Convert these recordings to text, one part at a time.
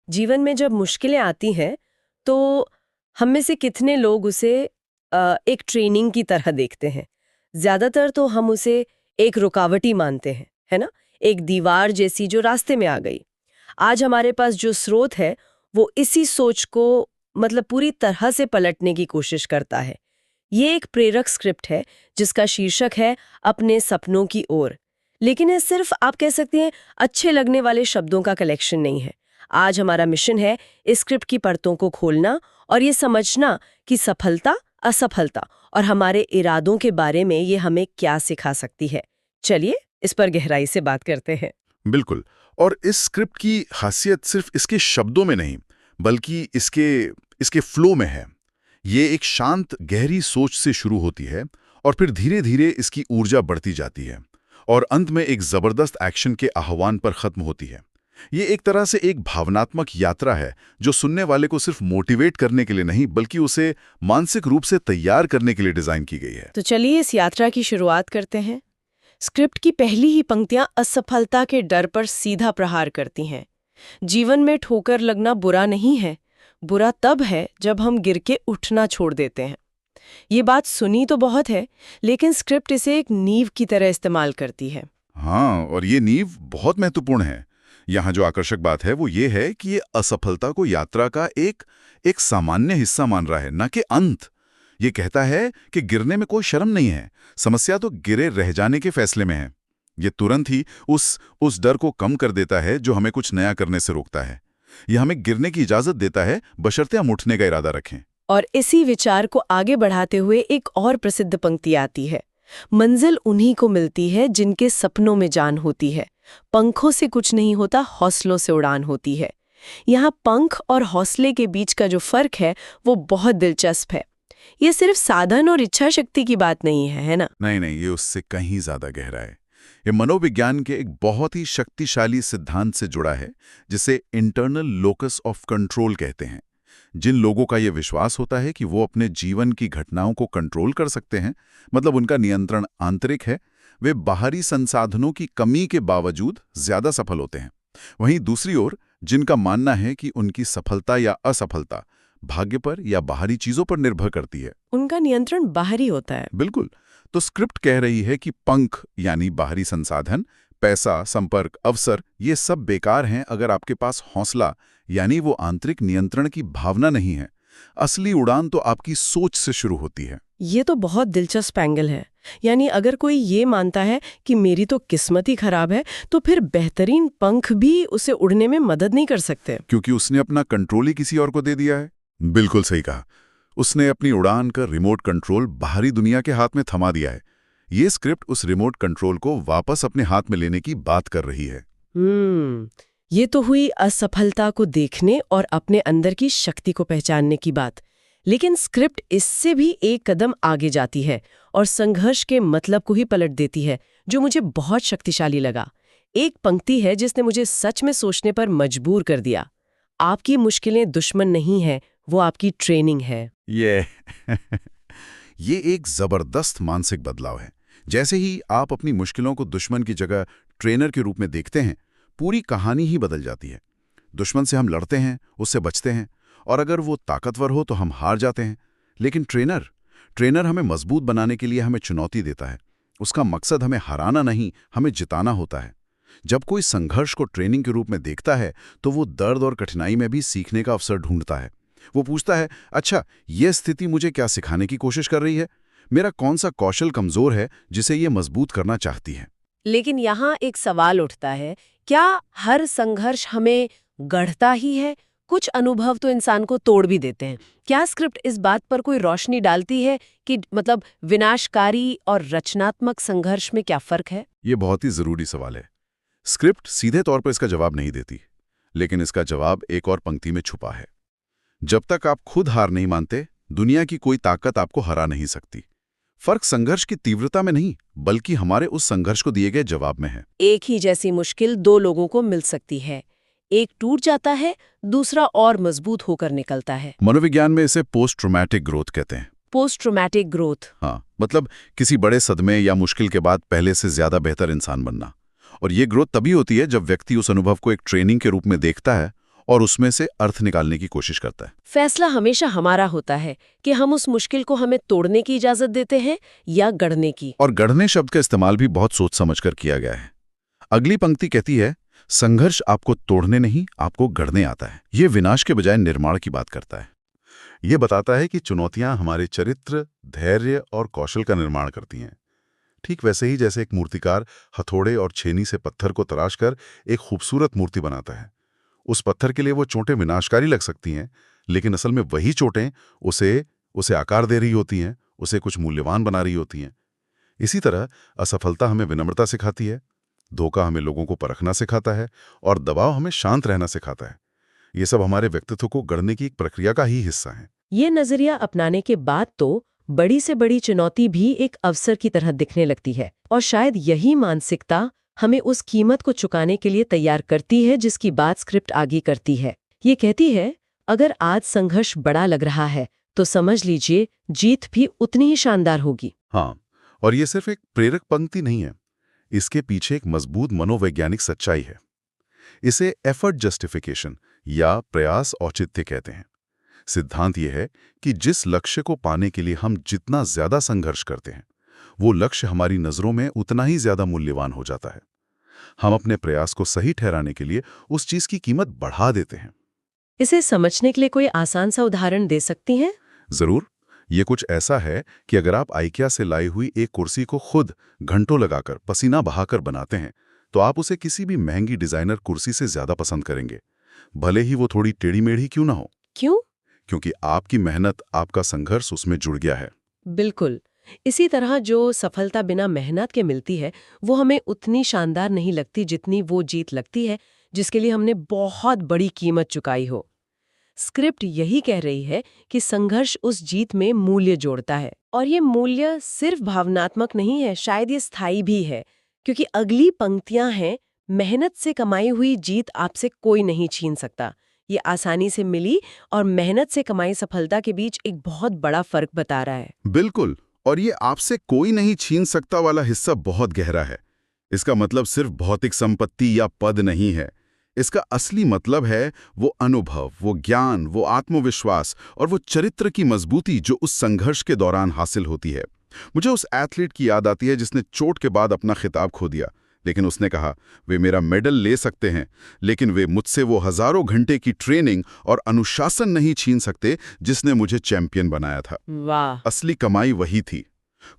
जीवन में जब मुश्किलें आती हैं तो हम में से कितने लोग उसे एक ट्रेनिंग की तरह देखते हैं। ज्यादातर तो हम उसे एक रुकावट ही मानते हैं, है ना? एक दीवार जैसी जो रास्ते में आ गई। आज हमारे पास जो स्रोत है वो इसी सोच को मतलब पूरी तरह से पलटने की कोशिश करता है। ये एक प्रेरक स्क्रिप्ट है जिसका शीर्षक है अपने सपनों की ओर। लेकिन ये सिर्फ आप कह सकते हैं अच्छे लगने वाले शब्दों का कलेक्शन नहीं है। आज हमारा मिशन है इस स्क्रिप्ट की परतों को खोलना और ये समझना कि सफलता, असफलता और हमारे इरादों के बारे में ये हमें क्या सिखा सकती है। चलिए इस पर गहराई से बात करते हैं। बिल्कुल। और इस स्क्रिप्ट की खासियत सिर्फ इसके शब्दों में नहीं, बल्कि इसके फ्लो में है। ये एक शांत गहरी सोच से शुरू होती है और फिर धीरे धीरे इसकी ऊर्जा बढ़ती जाती है और अंत में एक जबरदस्त एक्शन के आह्वान पर खत्म होती है। ये एक तरह से एक भावनात्मक यात्रा है जो सुनने वाले को सिर्फ मोटिवेट करने के लिए नहीं, बल्कि उसे मानसिक रूप से तैयार करने के लिए डिजाइन की गई है। तो चलिए इस यात्रा की शुरुआत करते हैं। स्क्रिप्ट की पहली ही पंक्तियां असफलता के डर पर सीधा प्रहार करती हैं। जीवन में ठोकर लगना बुरा नहीं है, बुरा तब है जब हम गिर के उठना छोड़ देते हैं। ये बात सुनी तो बहुत है, लेकिन स्क्रिप्ट इसे एक नींव की तरह इस्तेमाल करती है। हाँ, और ये नींव बहुत महत्वपूर्ण है। यहाँ जो आकर्षक बात है वो ये है कि ये असफलता को यात्रा का एक सामान्य हिस्सा मान रहा है, न कि अंत। ये कहता है कि गिरने में कोई शर्म नहीं है, समस्या तो गिरे रह जाने के फैसले में है। ये तुरंत ही उस डर को कम कर देता है जो हमें कुछ नया करने से रोकता है। यह हमें गिरने की इजाजत देता है, बशर्ते हम उठने का इरादा रखें। और इसी विचार को आगे बढ़ाते हुए एक और प्रसिद्ध पंक्ति आती है, मंजिल उन्हीं को मिलती है जिनके सपनों में जान होती है, पंखों से कुछ नहीं होता, हौसलों से उड़ान होती है। यहाँ पंख और हौसले के बीच का जो फर्क है वो बहुत दिलचस्प है। ये सिर्फ साधन और इच्छा शक्ति की बात नहीं है ना? नहीं, ये उससे कहीं ज्यादा गहरा है। ये मनोविज्ञान के एक बहुत ही शक्तिशाली सिद्धांत से जुड़ा है, जिसे इंटरनल लोकस ऑफ कंट्रोल कहते हैं। जिन लोगों का ये विश्वास होता है कि वो अपने जीवन की घटनाओं को कंट्रोल कर सकते हैं, मतलब उनका नियंत्रण आंतरिक है, वे बाहरी संसाधनों की कमी के बावजूद ज्यादा सफल होते हैं। वहीं दूसरी ओर जिनका मानना है कि उनकी सफलता या असफलता भाग्य पर या बाहरी चीजों पर निर्भर करती है, उनका नियंत्रण बाहरी होता है। बिल्कुल। तो स्क्रिप्ट कह रही है कि पंख यानी बाहरी संसाधन, पैसा, संपर्क, अवसर, ये सब बेकार हैं अगर आपके पास हौसला यानी वो आंतरिक नियंत्रण की भावना नहीं है। असली उड़ान तो आपकी सोच से शुरू होती है। ये तो बहुत दिलचस्प एंगल है। यानी अगर कोई ये मानता है कि मेरी तो किस्मत ही खराब है, तो फिर बेहतरीन पंख भी उसे उड़ने में मदद नहीं कर सकते, क्योंकि उसने अपना कंट्रोल ही किसी और को दे दिया है। बिल्कुल सही कहा। उसने अपनी उड़ान का रिमोट कंट्रोल बाहरी दुनिया के हाथ में थमा दिया है। ये स्क्रिप्ट उस रिमोट कंट्रोल को वापस अपने हाथ में लेने की बात कर रही है। ये तो हुई असफलता को देखने और अपने अंदर की शक्ति को पहचानने की बात। लेकिन स्क्रिप्ट इससे भी एक कदम आगे जाती है और संघर्ष के मतलब को ही पलट देती है, जो मुझे बहुत शक्तिशाली लगा। एक पंक्ति है जिसने मुझे सच में सोचने पर मजबूर कर दिया। आपकी मुश्किलें दुश्मन नहीं है, वो आपकी ट्रेनिंग है। ये एक जबरदस्त मानसिक बदलाव है। जैसे ही आप अपनी मुश्किलों को दुश्मन की जगह ट्रेनर के रूप में देखते हैं, पूरी कहानी ही बदल जाती है। दुश्मन से हम लड़ते हैं, उससे बचते हैं, और अगर वो ताकतवर हो तो हम हार जाते हैं। लेकिन ट्रेनर हमें मजबूत बनाने के लिए हमें चुनौती देता है। उसका मकसद हमें हराना नहीं, हमें जिताना होता है। जब कोई संघर्ष को ट्रेनिंग के रूप में देखता है तो वो दर्द और कठिनाई में भी सीखने का अवसर ढूंढता है। वो पूछता है, अच्छा, ये स्थिति मुझे क्या सिखाने की कोशिश कर रही है? मेरा कौन सा कौशल कमजोर है जिसे ये मजबूत करना चाहती है? लेकिन यहाँ एक सवाल उठता है, क्या हर संघर्ष हमें गढ़ता ही है? कुछ अनुभव तो इंसान को तोड़ भी देते हैं। क्या स्क्रिप्ट इस बात पर कोई रोशनी डालती है कि मतलब विनाशकारी और रचनात्मक संघर्ष में क्या फर्क है? ये बहुत ही जरूरी सवाल है। स्क्रिप्ट सीधे तौर पर इसका जवाब नहीं देती, लेकिन इसका जवाब एक और पंक्ति में छुपा है। जब तक आप खुद हार नहीं मानते, दुनिया की कोई ताकत आपको हरा नहीं सकती। फर्क संघर्ष की तीव्रता में नहीं, बल्कि हमारे उस संघर्ष को दिए गए जवाब में है। एक ही जैसी मुश्किल दो लोगों को मिल सकती है, एक टूट जाता है, दूसरा और मजबूत होकर निकलता है। मनोविज्ञान में इसे पोस्ट ट्रॉमेटिक ग्रोथ कहते हैं। Post traumatic growth? हाँ, मतलब किसी बड़े सदमे या मुश्किल के बाद पहले से ज्यादा बेहतर इंसान बनना। और ये ग्रोथ तभी होती है जब व्यक्ति उस अनुभव को एक ट्रेनिंग के रूप में देखता है और उसमें से अर्थ निकालने की कोशिश करता है। फैसला हमेशा हमारा होता है कि हम उस मुश्किल को हमें तोड़ने की इजाजत देते हैं या गढ़ने की। और गढ़ने शब्द का इस्तेमाल भी बहुत सोच समझकर किया गया है। अगली पंक्ति कहती है, संघर्ष आपको तोड़ने नहीं, आपको गढ़ने आता है। ये विनाश के बजाय निर्माण की बात करता है। ये बताता है कि चुनौतियां हमारे चरित्र, धैर्य और कौशल का निर्माण करती हैं। ठीक वैसे ही जैसे एक मूर्तिकार हथौड़े और छेनी से पत्थर को तराशकर एक खूबसूरत मूर्ति बनाता है। उस पत्थर के लिए वो चोटें विनाशकारी लग सकती हैं, लेकिन असल में वही चोटें उसे आकार दे रही होती हैं, उसे कुछ मूल्यवान बना रही होती हैं। इसी तरह असफलता हमें विनम्रता सिखाती है, धोखा हमें लोगों को परखना सिखाता है और दबाव हमें शांत रहना सिखाता है। ये सब हमारे व्यक्तित्व को गढ़ने की एक प्रक्रिया का ही हिस्सा है। ये नजरिया अपनाने के बाद तो बड़ी से बड़ी चुनौती भी एक अवसर की तरह दिखने लगती है, और शायद यही मानसिकता हमें उस कीमत को चुकाने के लिए तैयार करती है जिसकी बात स्क्रिप्ट आगे करती है। ये कहती है, अगर आज संघर्ष बड़ा लग रहा है तो समझ लीजिए जीत भी उतनी ही शानदार होगी। हाँ, और ये सिर्फ एक प्रेरक पंक्ति नहीं है, इसके पीछे एक मजबूत मनोवैज्ञानिक सच्चाई है। इसे एफर्ट जस्टिफिकेशन या प्रयास औचित्य कहते हैं। सिद्धांत यह है कि जिस लक्ष्य को पाने के लिए हम जितना ज्यादा संघर्ष करते हैं, वो लक्ष्य हमारी नजरों में उतना ही ज्यादा मूल्यवान हो जाता है। हम अपने प्रयास को सही ठहराने के लिए उस चीज की कीमत बढ़ा देते हैं। इसे समझने के लिए कोई आसान सा उदाहरण दे सकती हैं? जरूर। ये कुछ ऐसा है कि अगर आप आइकिया से लाई हुई एक कुर्सी को खुद घंटों लगाकर पसीना बहाकर बनाते हैं, तो आप उसे किसी भी महंगी डिजाइनर कुर्सी से ज्यादा पसंद करेंगे, भले ही वो थोड़ी टेढ़ी मेढ़ी क्यों ना हो। क्यों? क्योंकि आपकी मेहनत, आपका संघर्ष उसमें जुड़ गया है। बिल्कुल। इसी तरह जो सफलता बिना मेहनत के मिलती है वो हमें उतनी शानदार नहीं लगती जितनी वो जीत लगती है जिसके लिए हमने बहुत बड़ी कीमत चुकाई हो। स्क्रिप्ट यही कह रही है कि संघर्ष उस जीत में मूल्य जोड़ता है, और ये मूल्य सिर्फ भावनात्मक नहीं है, शायद ये स्थायी भी है, क्योंकि अगली पंक्तियां हैं, मेहनत से कमाई हुई जीत आपसे कोई नहीं छीन सकता। ये आसानी से मिली और मेहनत से कमाई सफलता के बीच एक बहुत बड़ा फर्क बता रहा है। बिल्कुल, और ये आपसे कोई नहीं छीन सकता वाला हिस्सा बहुत गहरा है। इसका मतलब सिर्फ भौतिक संपत्ति या पद नहीं है। इसका असली मतलब है वो अनुभव, वो ज्ञान, वो आत्मविश्वास और वो चरित्र की मजबूती जो उस संघर्ष के दौरान हासिल होती है। मुझे उस एथलीट की याद आती है जिसने चोट के बाद अपना खिताब खो दिया, लेकिन उसने कहा, वे मेरा मेडल ले सकते हैं, लेकिन वे मुझसे वो हजारों घंटे की ट्रेनिंग और अनुशासन नहीं छीन सकते जिसने मुझे चैंपियन बनाया था। वाह! असली कमाई वही थी।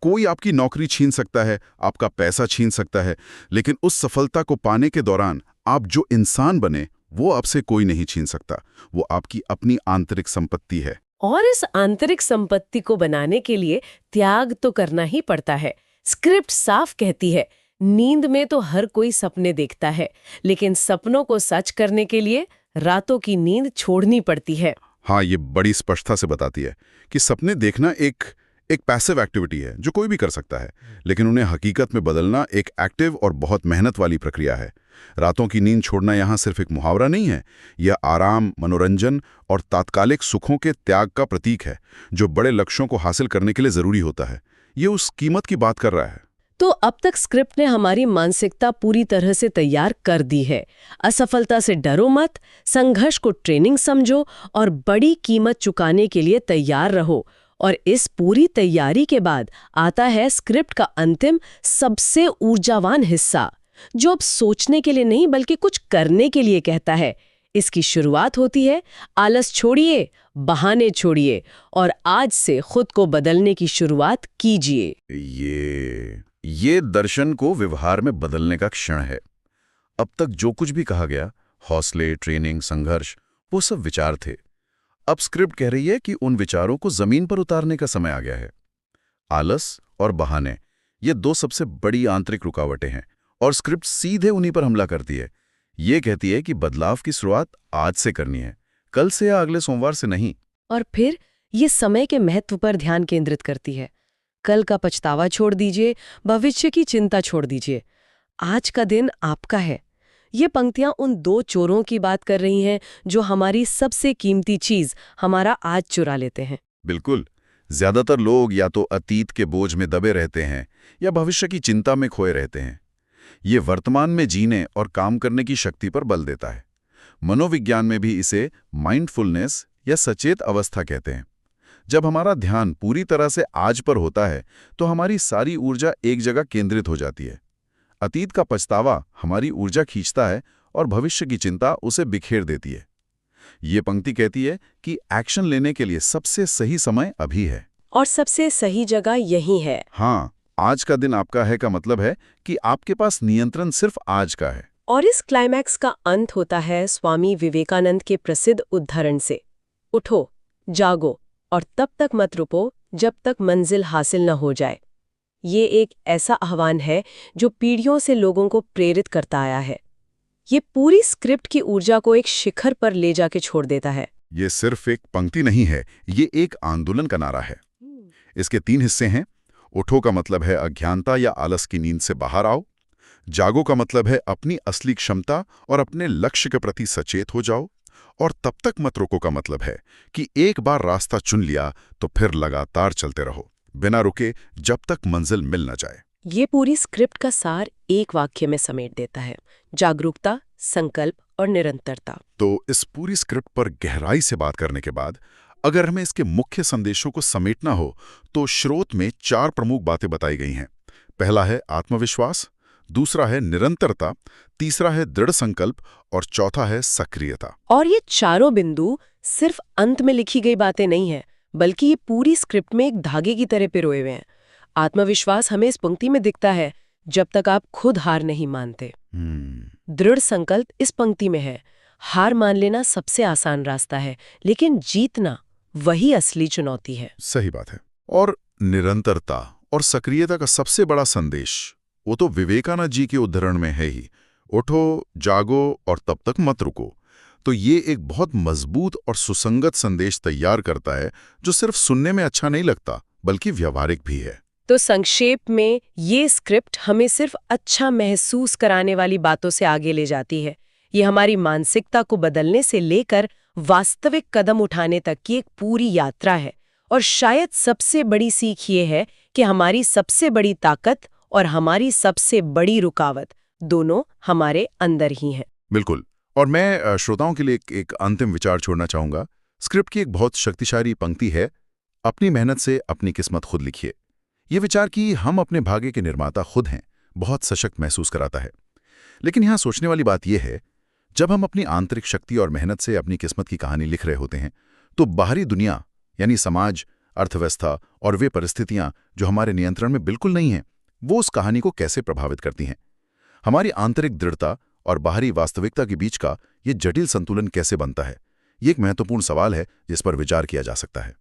कोई आपकी नौकरी छीन सकता है, आपका पैसा छीन सकता है, लेकिन उस सफलता को पाने के दौरान आप जो इंसान बने वो आपसे कोई नहीं छीन सकता। वो आपकी अपनी आंतरिक संपत्ति है। और इस आंतरिक संपत्ति को बनाने के लिए त्याग तो करना ही पड़ता है। स्क्रिप्ट साफ कहती है, नींद में तो हर कोई सपने देखता है, लेकिन सपनों को सच करने के लिए रातों की नींद छोड़नी पड़ती है। हाँ, ये बड़ी स्पष्टता से बताती है कि सपने देखना एक पैसिव एक्टिविटी है जो कोई भी कर सकता है, लेकिन उन्हें हकीकत में बदलना एक एक्टिव और बहुत मेहनत वाली प्रक्रिया है। रातों की नींद छोड़ना यहाँ सिर्फ एक मुहावरा नहीं है, यह आराम, मनोरंजन और तात्कालिक सुखों के त्याग का प्रतीक है जो बड़े लक्ष्यों को हासिल करने के लिए जरूरी होता है। ये उस कीमत की बात कर रहा है। तो अब तक स्क्रिप्ट ने हमारी मानसिकता पूरी तरह से तैयार कर दी है। असफलता से डरो मत, संघर्ष को ट्रेनिंग समझो और बड़ी कीमत चुकाने के लिए तैयार रहो। और इस पूरी तैयारी के बाद आता है स्क्रिप्ट का अंतिम, सबसे ऊर्जावान हिस्सा, जो अब सोचने के लिए नहीं बल्कि कुछ करने के लिए कहता है। इसकी शुरुआत होती है, आलस छोड़िए, बहाने छोड़िए और आज से खुद को बदलने की शुरुआत कीजिए। ये दर्शन को व्यवहार में बदलने का क्षण है। अब तक जो कुछ भी कहा गया, हौसले, ट्रेनिंग, संघर्ष, वो सब विचार थे। अब स्क्रिप्ट कह रही है कि उन विचारों को जमीन पर उतारने का समय आ गया है। आलस और बहाने, ये दो सबसे बड़ी आंतरिक रुकावटें हैं, और स्क्रिप्ट सीधे उन्हीं पर हमला करती है। ये कहती है कि बदलाव की शुरुआत आज से करनी है, कल से या अगले सोमवार से नहीं। और फिर ये समय के महत्व पर ध्यान केंद्रित करती है। कल का पछतावा छोड़ दीजिए, भविष्य की चिंता छोड़ दीजिए, आज का दिन आपका है। ये पंक्तियां उन दो चोरों की बात कर रही हैं जो हमारी सबसे कीमती चीज, हमारा आज चुरा लेते हैं। बिल्कुल। ज्यादातर लोग या तो अतीत के बोझ में दबे रहते हैं या भविष्य की चिंता में खोए रहते हैं। ये वर्तमान में जीने और काम करने की शक्ति पर बल देता है। मनोविज्ञान में भी इसे माइंडफुलनेस या सचेत अवस्था कहते हैं। जब हमारा ध्यान पूरी तरह से आज पर होता है तो हमारी सारी ऊर्जा एक जगह केंद्रित हो जाती है। अतीत का पछतावा हमारी ऊर्जा खींचता है और भविष्य की चिंता उसे बिखेर देती है। ये पंक्ति कहती है कि एक्शन लेने के लिए सबसे सही समय अभी है और सबसे सही जगह यही है। हाँ, आज का दिन आपका है का मतलब है कि आपके पास नियंत्रण सिर्फ आज का है। और इस क्लाइमैक्स का अंत होता है स्वामी विवेकानंद के प्रसिद्ध उद्धरण से, उठो, जागो और तब तक मत रुको जब तक मंजिल हासिल न हो जाए। ये एक ऐसा आह्वान है जो पीढ़ियों से लोगों को प्रेरित करता आया है। ये पूरी स्क्रिप्ट की ऊर्जा को एक शिखर पर ले जाके छोड़ देता है। ये सिर्फ एक पंक्ति नहीं है, ये एक आंदोलन का नारा है। इसके 3 हिस्से हैं। उठो का मतलब है अज्ञानता या आलस की नींद से बाहर आओ। जागो का मतलब है अपनी असली क्षमता और अपने लक्ष्य के प्रति सचेत हो जाओ। और तब तक मत रोको का मतलब है कि एक बार रास्ता चुन लिया तो फिर लगातार चलते रहो, बिना रुके, जब तक मंजिल मिल न जाए। ये पूरी स्क्रिप्ट का सार एक वाक्य में समेट देता है: जागरूकता, संकल्प और निरंतरता। तो इस पूरी स्क्रिप्ट पर गहराई से बात करने के बाद अगर हमें इसके मुख्य संदेशों को समेटना हो तो स्रोत में 4 प्रमुख बातें बताई गई हैं। पहला है आत्मविश्वास, दूसरा है निरंतरता, तीसरा है दृढ़ संकल्प और चौथा है सक्रियता। और ये चारों बिंदु सिर्फ अंत में लिखी गई बातें नहीं है, बल्कि ये पूरी स्क्रिप्ट में एक धागे की तरह पिरोए हुए हैं। आत्मविश्वास हमें इस पंक्ति में दिखता है, जब तक आप खुद हार नहीं मानते। दृढ़ संकल्प इस पंक्ति में है, हार मान लेना सबसे आसान रास्ता है, लेकिन जीतना वही असली चुनौती है। सही बात है। और निरंतरता और सक्रियता का सबसे बड़ा संदेश वो तो विवेकानंद जी के उद्धरण में है ही, उठो, जागो और तब तक मत रुको। तो ये एक बहुत मजबूत और सुसंगत संदेश तैयार करता है जो सिर्फ सुनने में अच्छा नहीं लगता बल्कि व्यावहारिक भी है। तो संक्षेप में ये स्क्रिप्ट हमें सिर्फ अच्छा महसूस कराने वाली बातों से आगे ले जाती है। ये हमारी मानसिकता को बदलने से लेकर वास्तविक कदम उठाने तक की एक पूरी यात्रा है। और शायद सबसे बड़ी सीख ये है कि हमारी सबसे बड़ी ताकत और हमारी सबसे बड़ी रुकावट दोनों हमारे अंदर ही हैं। बिल्कुल। और मैं श्रोताओं के लिए एक अंतिम विचार छोड़ना चाहूंगा। स्क्रिप्ट की एक बहुत शक्तिशाली पंक्ति है, अपनी मेहनत से अपनी किस्मत खुद लिखिए। ये विचार कि हम अपने भाग्य के निर्माता खुद हैं बहुत सशक्त महसूस कराता है। लेकिन यहाँ सोचने वाली बात यह है, जब हम अपनी आंतरिक शक्ति और मेहनत से अपनी किस्मत की कहानी लिख रहे होते हैं तो बाहरी दुनिया यानी समाज, अर्थव्यवस्था और वे परिस्थितियां जो हमारे नियंत्रण में बिल्कुल नहीं हैं, वो उस कहानी को कैसे प्रभावित करती हैं। हमारी आंतरिक दृढ़ता और बाहरी वास्तविकता के बीच का ये जटिल संतुलन कैसे बनता है, ये एक महत्वपूर्ण सवाल है जिस पर विचार किया जा सकता है।